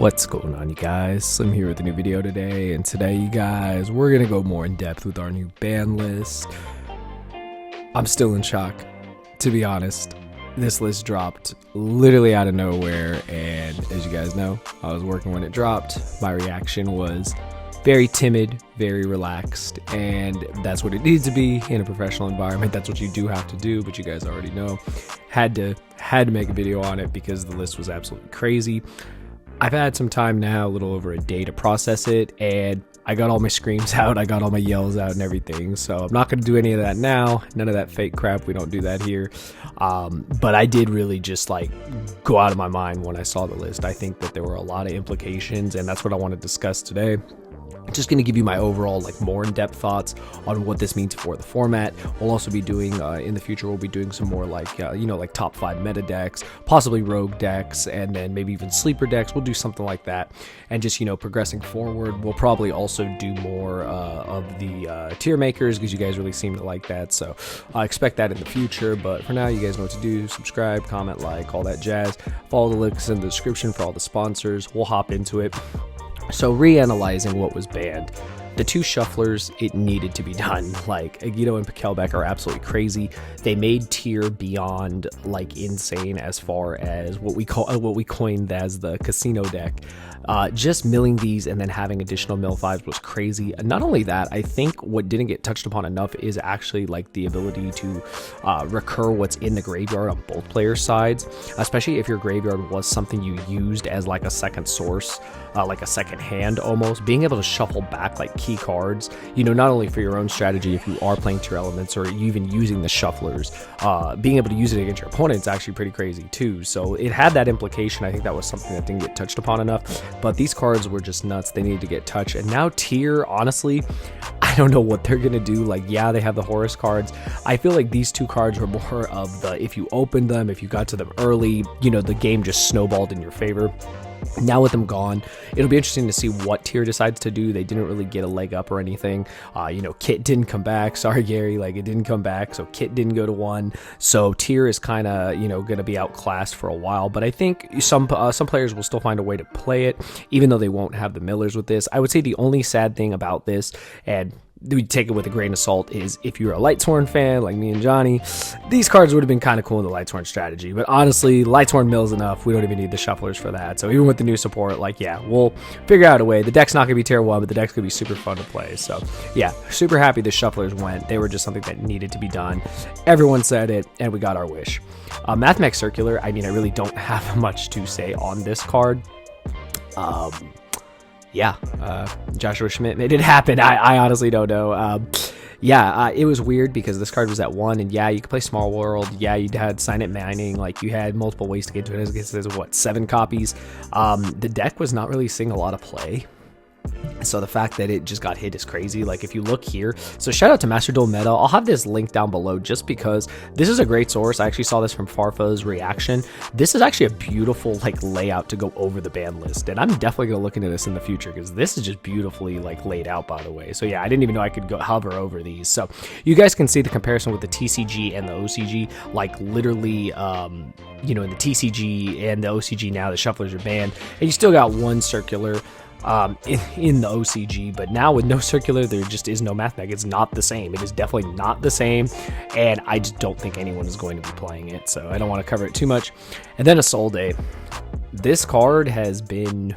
What's going on, you guys? Slim here with a new video today, and today, you guys, we're gonna go more in depth with our new ban list. I'm still in shock, to be honest. This list dropped literally out of nowhere, and as you guys know, I was working when it dropped. My reaction was very timid, very relaxed, and that's what it needs to be in a professional environment. That's what you do have to do, but you guys already know. Had to make a video on it because the list was absolutely crazy. I've had some time now, a little over a day, to process it, and I got all my screams out, I got all my yells out and everything, so I'm not going to do any of that now. None of that fake crap, we don't do that here. But I did really just like go out of my mind when I saw the list. I think that there were a lot of implications, and that's what I want to discuss today. Just going to give you my overall more in-depth thoughts on what this means for the format. We'll also be doing in the future, we'll be doing some more like top 5 meta decks, possibly rogue decks, and then maybe even sleeper decks. We'll do something like that, and just progressing forward. We'll probably also do more of the tier makers, because you guys really seem to like that, so I expect that in the future. But for now, you guys know what to do. Subscribe, comment, like, all that jazz. Follow the links in the description for all the sponsors. We'll hop into it. So, reanalyzing what was banned, the two shufflers, it needed to be done. Like, Yugioh and Pekelbeck are absolutely crazy. They made tier beyond insane as far as what we coined as the casino deck. Just milling these and then having additional mill 5s was crazy. And not only that, I think what didn't get touched upon enough is actually the ability to recur what's in the graveyard on both players' sides, especially if your graveyard was something you used as a second source, like a second hand almost. Being able to shuffle back key cards, not only for your own strategy if you are playing tier elements or even using the shufflers, being able to use it against your opponent is actually pretty crazy too. So it had that implication. I think that was something that didn't get touched upon enough. But these cards were just nuts. They needed to get touched. And now tier, honestly, I don't know what they're going to do. Yeah, they have the Horus cards. I feel like these two cards were more of the, if you opened them, if you got to them early, the game just snowballed in your favor. Now with them gone, it'll be interesting to see what tier decides to do. They didn't really get a leg up or anything. Kit didn't come back. Sorry, Gary, it didn't come back. So Kit didn't go to 1. So tier is kind of, going to be outclassed for a while. But I think some players will still find a way to play it, even though they won't have the millers with this. I would say the only sad thing about this, and we take it with a grain of salt, is if you're a Lightsworn fan like me and Johnny, these cards would have been kind of cool in the Lightsworn strategy. But honestly, Lightsworn mills enough. We don't even need the shufflers for that. So even with the new support, yeah, we'll figure out a way. The deck's not going to be tier 1, but the deck's going to be super fun to play. So yeah, super happy the shufflers went. They were just something that needed to be done. Everyone said it, and we got our wish. Mathmech Circular, I really don't have much to say on this card. Joshua Schmidt made it happen. I honestly don't know. It was weird because this card was at 1, and yeah, you could play Small World. Yeah, you had Sign It Mining. You had multiple ways to get to it. There's 7 copies. The deck was not really seeing a lot of play. So the fact that it just got hit is crazy. If you look here, so shout out to Master Duel Meta. I'll have this link down below just because this is a great source. I actually saw this from Farfa's reaction. This is actually a beautiful layout to go over the ban list, and I'm definitely gonna look into this in the future because this is just beautifully laid out, by the way. So yeah, I didn't even know I could go hover over these. So you guys can see the comparison with the TCG and the OCG. Literally, in the TCG and the OCG now, the shufflers are banned, and you still got one circular in the OCG, but now with no circular, there just is no Mathmech. It's not the same. It is definitely not the same, and I just don't think anyone is going to be playing it, so I don't want to cover it too much. And then a Soul Day. This card has been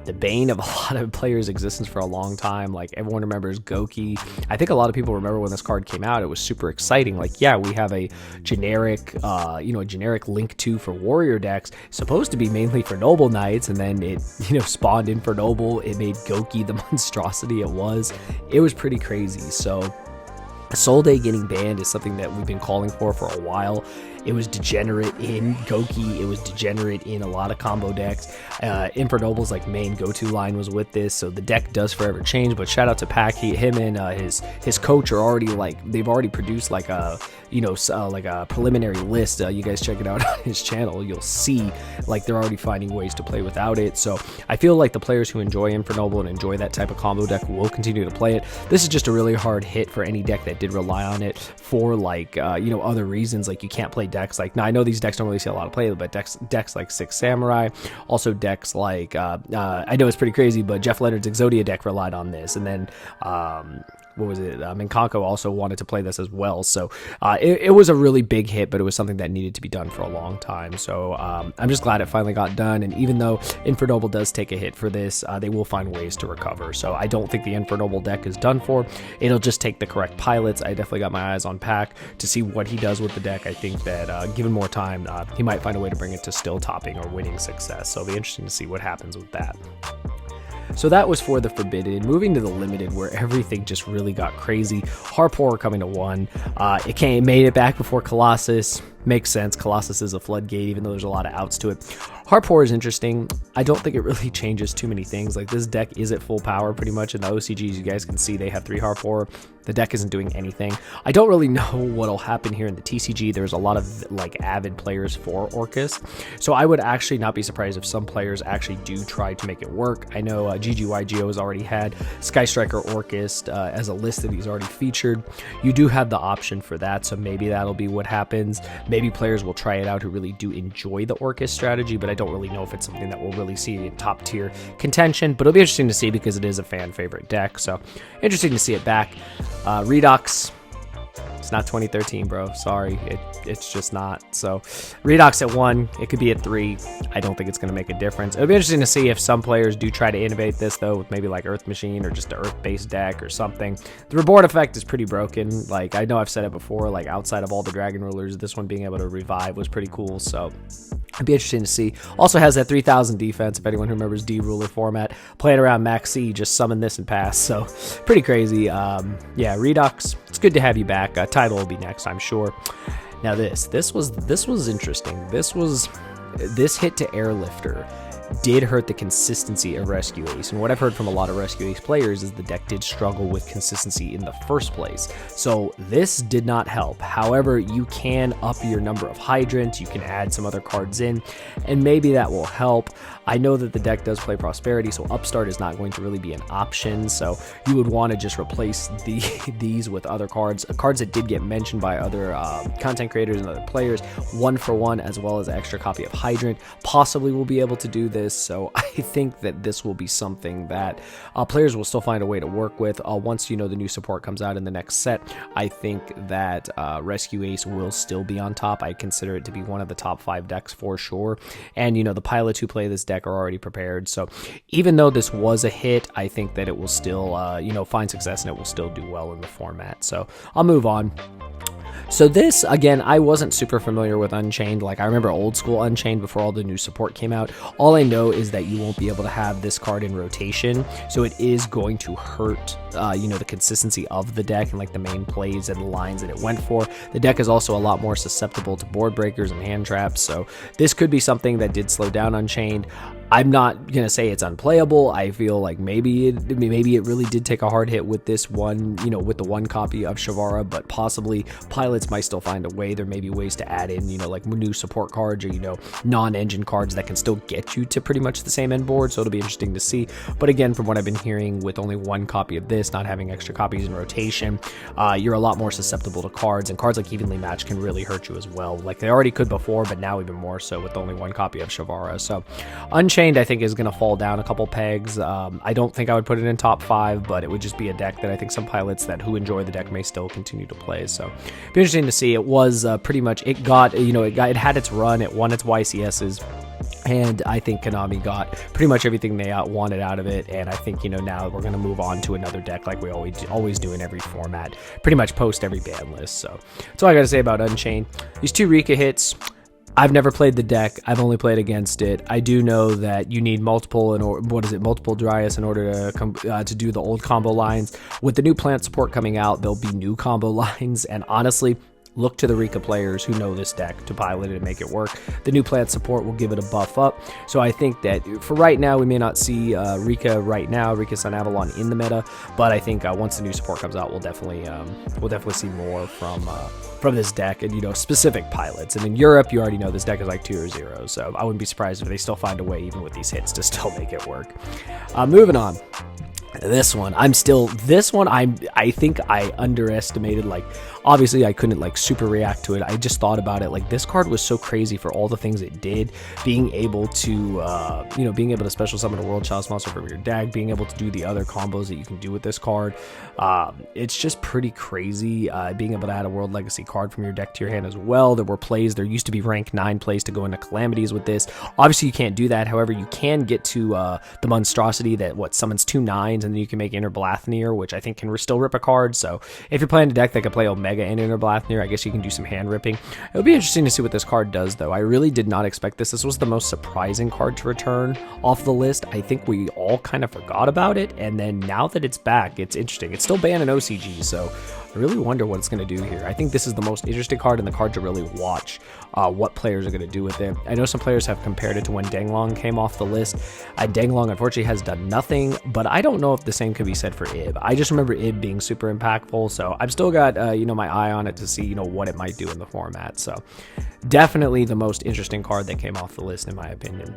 the bane of a lot of players' existence for a long time. Everyone remembers Goki. I think a lot of people remember when this card came out. It was super exciting. Yeah, we have a generic, generic Link 2 for warrior decks, supposed to be mainly for Noble Knights, and then it, spawned in for Noble. It made Goki the monstrosity it was. It was pretty crazy. So Soul Day getting banned is something that we've been calling for a while. It was degenerate in Goki. It was degenerate in a lot of combo decks. Infernoble's main go-to line was with this, so the deck does forever change. But shout out to Pac. Him and his coach are already they've already produced a preliminary list. You guys check it out on his channel. You'll see they're already finding ways to play without it. So I feel the players who enjoy Infernoble and enjoy that type of combo deck will continue to play it. This is just a really hard hit for any deck that did rely on it for other reasons. You can't play decks like, now I know these decks don't really see a lot of play, but decks like Six Samurai, also decks like I know it's pretty crazy, but Jeff Leonard's Exodia deck relied on this, and then what was it? Minkanko also wanted to play this as well. So it was a really big hit, but it was something that needed to be done for a long time. So I'm just glad it finally got done. And even though Infernoble does take a hit for this, they will find ways to recover. So I don't think the Infernoble deck is done for. It'll just take the correct pilots. I definitely got my eyes on Pack to see what he does with the deck. I think that given more time, he might find a way to bring it to still topping or winning success. So it'll be interesting to see what happens with that. So that was for the Forbidden. Moving to the Limited, where everything just really got crazy. Harp Horror coming to 1. It made it back before Colossus. Makes sense. Colossus is a floodgate, even though there's a lot of outs to it. Harp Horror is interesting. I don't think it really changes too many things. Like, this deck is at full power pretty much. In the OCGs, you guys can see they have 3 Harp Horror. The deck isn't doing anything. I don't really know what'll happen here in the TCG. There's a lot of like avid players for Orcust, so I would actually not be surprised if some players actually do try to make it work. I know Yugioh has already had Sky Striker Orcust as a list that he's already featured. You do have the option for that, so maybe that'll be what happens. Maybe players will try it out who really do enjoy the Orcust strategy, but I don't really know if it's something that we'll really see in top tier contention. But it'll be interesting to see because it is a fan favorite deck, so interesting to see it back. Redox, it's not 2013, bro. Sorry, it's just not. So Redox at 1, it could be at 3. I don't think it's going to make a difference. It'll be interesting to see if some players do try to innovate this, though, with maybe like Earth Machine or just an Earth-based deck or something. The Reborn effect is pretty broken. Like, I know I've said it before, like outside of all the Dragon Rulers, this one being able to revive was pretty cool. So it'd be interesting to see. Also has that 3000 defense, if anyone who remembers D-Ruler format. Playing around Max C, just summon this and pass. So pretty crazy. Yeah, Redux, it's good to have you back. Title will be next, I'm sure. Now this was interesting. This hit to Airlifter did hurt the consistency of Rescue Ace, and what I've heard from a lot of Rescue Ace players is the deck did struggle with consistency in the first place, so this did not help. However, you can up your number of Hydrants, you can add some other cards in, and maybe that will help. I know that the deck does play Prosperity, so Upstart is not going to really be an option, so you would want to just replace these with other cards that did get mentioned by other content creators and other players. 1-for-1, as well as an extra copy of Hydrant, possibly will be able to do this. So I think that this will be something that players will still find a way to work with. Once the new support comes out in the next set, I think that Rescue Ace will still be on top. I consider it to be one of the top 5 decks for sure, and the pilots who play this deck are already prepared. So even though this was a hit, I think that it will still find success and it will still do well in the format. So I'll move on. So this, again, I wasn't super familiar with Unchained. Like, I remember old school Unchained before all the new support came out. All I know is that you won't be able to have this card in rotation, so it is going to hurt, the consistency of the deck and like the main plays and the lines that it went for. The deck is also a lot more susceptible to board breakers and hand traps, so this could be something that did slow down Unchained. I'm not gonna say it's unplayable. I feel like maybe it really did take a hard hit with this one, with the one copy of Shavara, but possibly pilots might still find a way. There may be ways to add in, like new support cards or non-engine cards that can still get you to pretty much the same end board. So it'll be interesting to see. But again, from what I've been hearing, with only one copy of this, not having extra copies in rotation, you're a lot more susceptible to cards, and cards like Evenly Matched can really hurt you as well. Like they already could before, but now even more so with only one copy of Shavara. So Unchained, I think, is going to fall down a couple pegs. I don't think I would put it in top 5, but it would just be a deck that I think some pilots who enjoy the deck may still continue to play. So be interesting to see. It was pretty much, it had its run, it won its YCSs, and I think Konami got pretty much everything they wanted out of it. And I think now we're going to move on to another deck like we always do in every format, pretty much post every ban list. So that's all I got to say about Unchained. These 2 Rika hits, I've never played the deck. I've only played against it. I do know that you need multiple Dryas in order to do the old combo lines. With the new plant support coming out, there'll be new combo lines, and honestly, look to the Rika players who know this deck to pilot it and make it work. The new plant support will give it a buff up. So I think that for right now, we may not see Rika Sun Avalon in the meta, but I think once the new support comes out, we'll definitely see more from this deck and specific pilots. And in Europe, you already know this deck is like 2 or 0, so I wouldn't be surprised if they still find a way, even with these hits, to still make it work. Moving on. This one, I think I underestimated. Like, Obviously, I couldn't like super react to it. I just thought about it like this card was so crazy for all the things it did. Being able to, being able to special summon a World Chalice monster from your deck, being able to do the other combos that you can do with this card. It's just pretty crazy. Being able to add a World Legacy card from your deck to your hand as well. There were plays. There used to be rank 9 plays to go into Calamities with this. Obviously, you can't do that. However, you can get to the Monstrosity that summons 2 9s, and then you can make Inner Blathnir, which I think can still rip a card. So if you're playing a deck that can play Omega and Inner Blathnir, I guess you can do some hand ripping. It'll be interesting to see what this card does, though. I really did not expect this. This was the most surprising card to return off the list. I think we all kind of forgot about it, and then now that it's back, it's interesting. It's still banned in OCG, so I really wonder what it's going to do here. I think this is the most interesting card and the card to really watch what players are going to do with it. I know some players have compared it to when Danglong came off the list. Danglong, unfortunately, has done nothing, but I don't know if the same could be said for Ib. I just remember Ib being super impactful, so I've still got, my eye on it to see, what it might do in the format. So definitely the most interesting card that came off the list, in my opinion.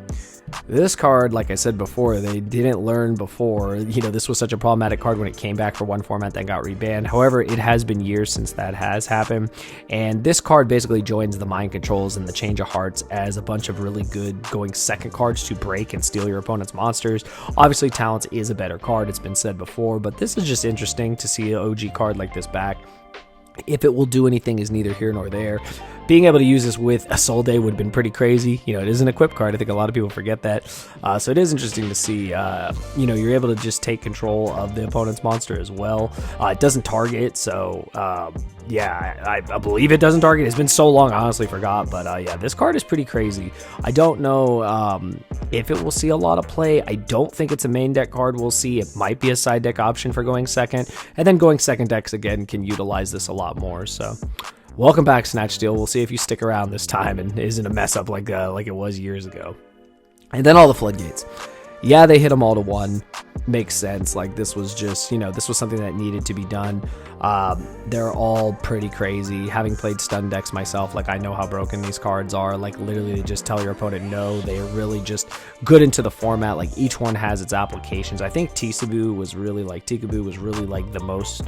This card, like I said before, they didn't learn before. This was such a problematic card when it came back for one format that got rebanned. However, it has been years since that has happened, and this card basically joins the Mind Controls and the Change of Hearts as a bunch of really good going second cards to break and steal your opponent's monsters. Obviously, Talents is a better card, it's been said before, but this is just interesting to see an OG card like this back. If it will do anything is neither here nor there. Being able to use this with a Soul Day would have been pretty crazy. It is an equip card. I think a lot of people forget that. So it is interesting to see, you're able to just take control of the opponent's monster as well. It doesn't target, so I believe it doesn't target. It's been so long, I honestly forgot. But this card is pretty crazy. I don't know if it will see a lot of play. I don't think it's a main deck card. We'll see. It might be a side deck option for going second. And then going second decks, again, can utilize this a lot more. So welcome back, Snatch Steal. We'll see if you stick around this time and isn't a mess up like it was years ago. And then all the floodgates. Yeah, they hit them all to 1. Makes sense. Like, this was just, this was something that needed to be done. They're all pretty crazy. Having played stun decks myself, like, I know how broken these cards are. Like, literally, they just tell your opponent no. They are really just good into the format. Like, each one has its applications. I think Tikaboo was really like the most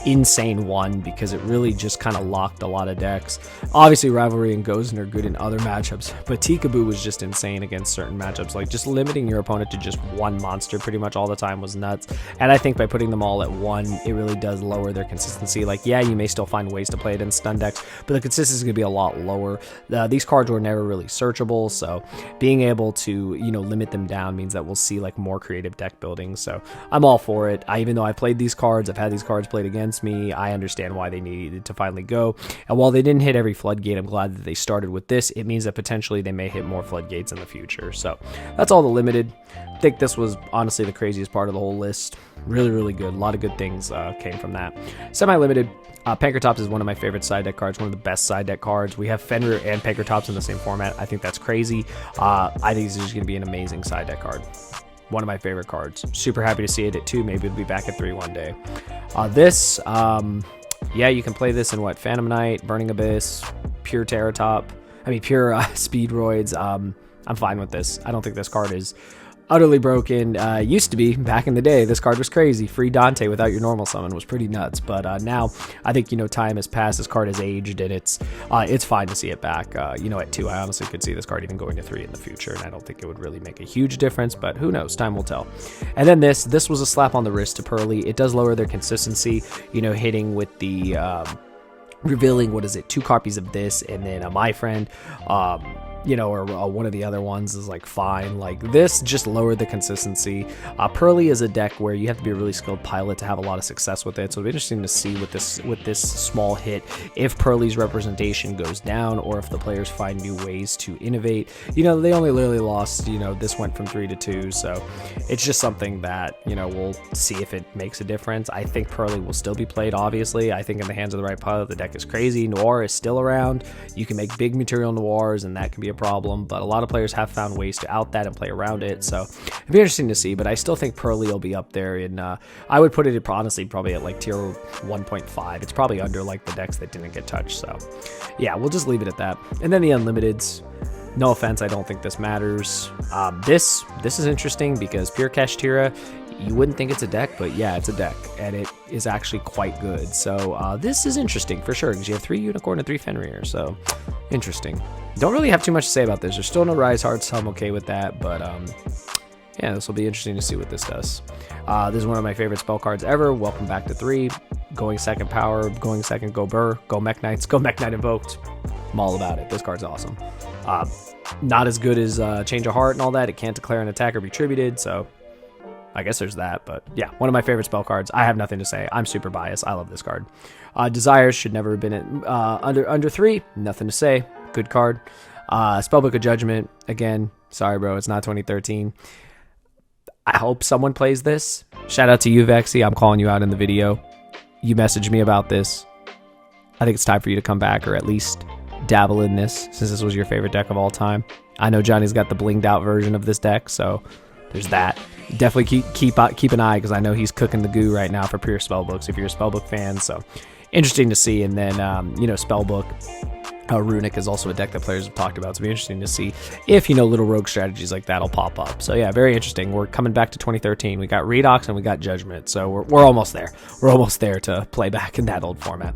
insane one because it really just kind of locked a lot of decks. Obviously, Rivalry and Gozen are good in other matchups, but Tikaboo was just insane against certain matchups. Like, just limiting your opponent to just one monster pretty much all the time was nuts. And I think by putting them all at 1, it really does lower their consistency. Like, yeah, you may still find ways to play it in stun decks, but the consistency is going to be a lot lower. These cards were never really searchable, so being able to, limit them down means that we'll see like more creative deck building. So I'm all for it. Even though I played these cards, I've had these cards played against me, I understand why they needed to finally go. And while they didn't hit every floodgate, I'm glad that they started with this. It means that potentially they may hit more floodgates in the future. So that's all the limited. I think this was honestly the craziest part of the whole list. Really, really good. A lot of good things came from that. Semi-limited. Pankratops is one of my favorite side deck cards, one of the best side deck cards. We have Fenrir and Pankratops in the same format. I think that's crazy. I think this is just going to be an amazing side deck card. One of my favorite cards. Super happy to see it at 2. Maybe it'll be back at 3 one day. You can play this in Phantom Knight, Burning Abyss, pure Speedroids. I'm fine with this. I don't think this card is utterly broken. Used to be back in the day. This card was crazy. Free Dante without your normal summon was pretty nuts. But now I think time has passed. This card has aged, and it's fine to see it back. At 2, I honestly could see this card even going to 3 in the future, and I don't think it would really make a huge difference. But who knows? Time will tell. And then this was a slap on the wrist to Pearly. It does lower their consistency. Hitting with the revealing 2 copies of this, and then My Friend. Or one of the other ones is like fine. Like, this just lowered the consistency. Pearly is a deck where you have to be a really skilled pilot to have a lot of success with it, so it'll be interesting to see with this small hit if Pearly's representation goes down or if the players find new ways to innovate. They only literally lost, this went from 3 to 2, so it's just something that we'll see if it makes a difference. I think Pearly will still be played, obviously. I think in the hands of the right pilot, the deck is crazy. Noir is still around. You can make big material Noirs, and that can be a problem, but a lot of players have found ways to out that and play around it, so it'd be interesting to see. But I still think Pearly will be up there in I would put it honestly probably at like tier 1.5. It's probably under like the decks that didn't get touched, so yeah, we'll just leave it at that. And then the unlimiteds, No offense, I don't think this matters. This is interesting because Pure Kashtira, you wouldn't think it's a deck, but yeah, it's a deck, and it is actually quite good. So this is interesting for sure, because you have 3 Unicorn and 3 Fenrir, so interesting. Don't really have too much to say about this. There's still no Rise Hearts, so I'm okay with that, but yeah, this will be interesting to see what this does. This is one of my favorite spell cards ever. Welcome back to 3. Going second power, going second go Burr, go Mech Knights, go Mech Knight Invoked. I'm all about it. This card's awesome. Not as good as Change of Heart and all that. It can't declare an attack or be tributed, so I guess there's that. But yeah, one of my favorite spell cards. I have nothing to say. I'm super biased. I love this card. Desires should never have been at under 3. Nothing to say. Good card. Spellbook of Judgment. Again, sorry, bro. It's not 2013. I hope someone plays this. Shout out to you, Vexy. I'm calling you out in the video. You messaged me about this. I think it's time for you to come back, or at least dabble in this, since this was your favorite deck of all time. I know Johnny's got the blinged out version of this deck, so there's that. Definitely keep an eye, because I know he's cooking the goo right now for pure spellbooks if you're a spellbook fan. So interesting to see. And then you know, spellbook Runic is also a deck that players have talked about. So it'll be interesting to see if, you know, little rogue strategies like that'll pop up. So yeah, very interesting. We're coming back to 2013. We got Redox and we got Judgment. So we're almost there. We're almost there to play back in that old format.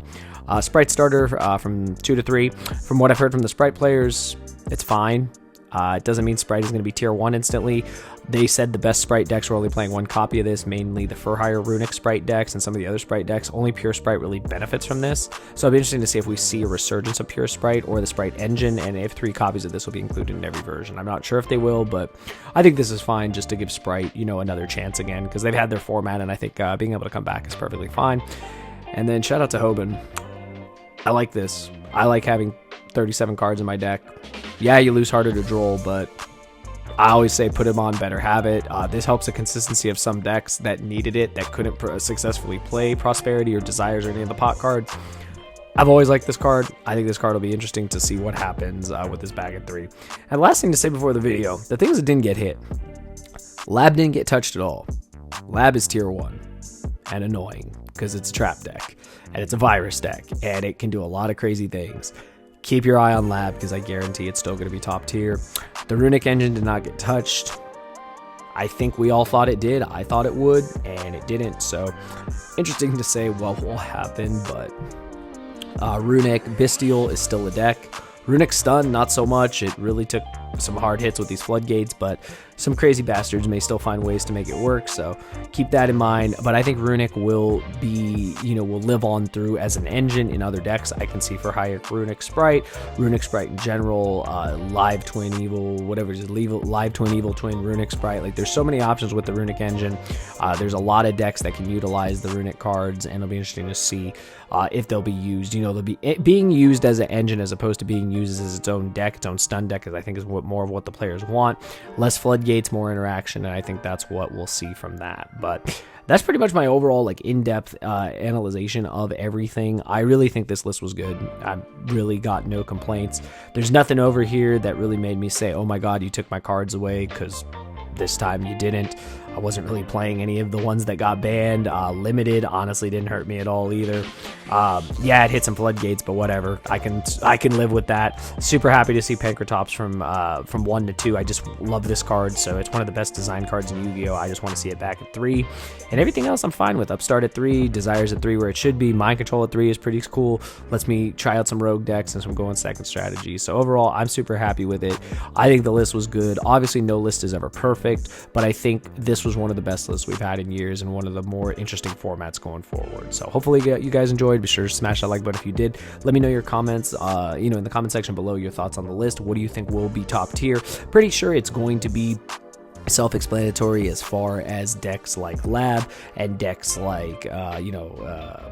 Sprite starter from 2 to 3. From what I've heard from the Sprite players, it's fine. It doesn't mean Sprite is going to be tier 1 instantly. They said the best Sprite decks were only playing 1 copy of this, mainly the For Hire Runic Sprite decks and some of the other Sprite decks. Only Pure Sprite really benefits from this. So it'll be interesting to see if we see a resurgence of Pure Sprite or the Sprite engine, and if 3 copies of this will be included in every version. I'm not sure if they will, but I think this is fine just to give Sprite, you know, another chance again, because they've had their format, and I think being able to come back is perfectly fine. And then shout out to Hoban. I like this. I like having 37 cards in my deck. Yeah, you lose harder to Droll, but I always say put him on Better Have It. This helps the consistency of some decks that needed it, that couldn't successfully play Prosperity or Desires or any of the pot cards. I've always liked this card. I think this card will be interesting to see what happens with this bag at 3. And last thing to say before the video, the things that didn't get hit. Lab didn't get touched at all. Lab is tier 1 and annoying because it's a trap deck and it's a virus deck and it can do a lot of crazy things. Keep your eye on Lab, because I guarantee it's still going to be top tier. The Runic engine did not get touched. I think we all thought it did. I thought it would, and it didn't. So interesting to say what will happen, but Runic Bestial is still a deck. Runic Stun, not so much. It really took some hard hits with these floodgates, but some crazy bastards may still find ways to make it work, so keep that in mind. But I think Runic will be, you know, will live on through as an engine in other decks. I can see for higher Runic Sprite in general, Live Twin Evil, whatever it is, Live Twin Evil Twin Runic Sprite. Like, there's so many options with the Runic engine. There's a lot of decks that can utilize the Runic cards, and it'll be interesting to see if they'll be used. You know, they'll be being used as an engine as opposed to being used as its own deck, its own stun deck, because I think is what more of what the players want. Less floodgates, more interaction, and I think that's what we'll see from that. But that's pretty much my overall, like, in-depth analyzation of everything. I really think this list was good. I really got no complaints. There's nothing over here that really made me say, oh my god, you took my cards away, because this time you didn't. I wasn't really playing any of the ones that got banned. Limited honestly didn't hurt me at all either. Yeah, it hit some floodgates, but whatever. I can live with that. Super happy to see Pankratops from 1 to 2. I just love this card, so it's one of the best design cards in Yu-Gi-Oh! I just want to see it back at 3. And everything else I'm fine with. Upstart at 3, Desires at 3 where it should be. Mind Control at 3 is pretty cool. Lets me try out some rogue decks and some going second strategies. So overall, I'm super happy with it. I think the list was good. Obviously, no list is ever perfect, but I think this was one of the best lists we've had in years and one of the more interesting formats going forward. So hopefully you guys enjoyed. Be sure to smash that like button if you did. Let me know your comments, you know, in the comment section below, your thoughts on the list. What do you think will be top tier? Pretty sure it's going to be self-explanatory as far as decks like Lab and decks like, you know,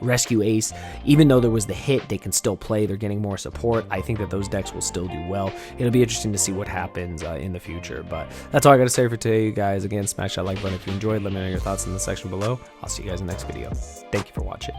Rescue Ace. Even though there was the hit, they can still play. They're getting more support. I think that those decks will still do well. It'll be interesting to see what happens in the future. But that's all I got to say for today, you guys. Again, smash that like button if you enjoyed. Let me know your thoughts in the section below. I'll see you guys in the next video. Thank you for watching.